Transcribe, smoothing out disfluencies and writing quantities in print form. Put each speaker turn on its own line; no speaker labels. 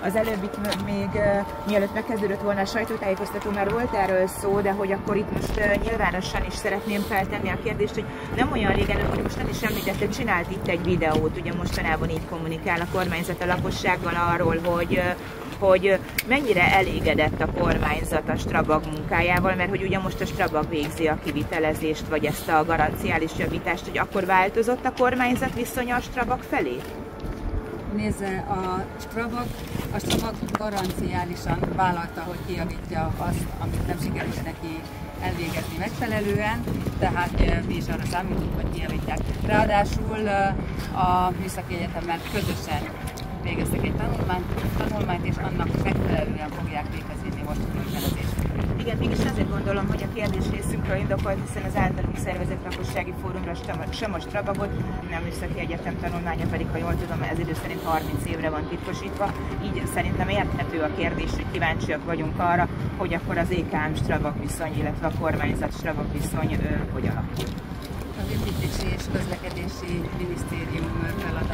Az előbb itt még mielőtt megkezdődött volna a sajtótájékoztató, már volt erről szó, de hogy akkor itt most nyilvánosan is szeretném feltenni a kérdést, hogy nem olyan régen, hogy most nem is említette, csinált itt egy videót, ugye mostanában így kommunikál a kormányzat a lakossággal arról, hogy mennyire elégedett a kormányzat a Strabag munkájával, mert hogy ugye most a Strabag végzi a kivitelezést, vagy ezt a garanciális javítást, hogy akkor változott a kormányzat viszonya a Strabag felé?
Nézze, a Strabag garanciálisan vállalta, hogy kijavítja azt, amit nem sikerült neki elvégezni megfelelően, tehát mi is arra számítunk, hogy kijavítják. Ráadásul a Műszaki Egyetemmel közösen végeztek egy tanulmányt, és annak megfelelően fogják végezni most a kivitelezést.
Igen, mégis azért gondolom, hogy a kérdés részünkről indokolt, hiszen az általunk szervezett lakossági fórumra sem a Strabagot, nem Műszaki Egyetem tanulmánya pedig, ha jól tudom, ez idő szerint 30 évre van titkosítva, így szerintem érthető a kérdés, hogy kíváncsiak vagyunk arra, hogy akkor az EKM Strabag viszony, illetve a kormányzat Strabag viszony hogy alakul.
Az Építési és Közlekedési Minisztérium feladata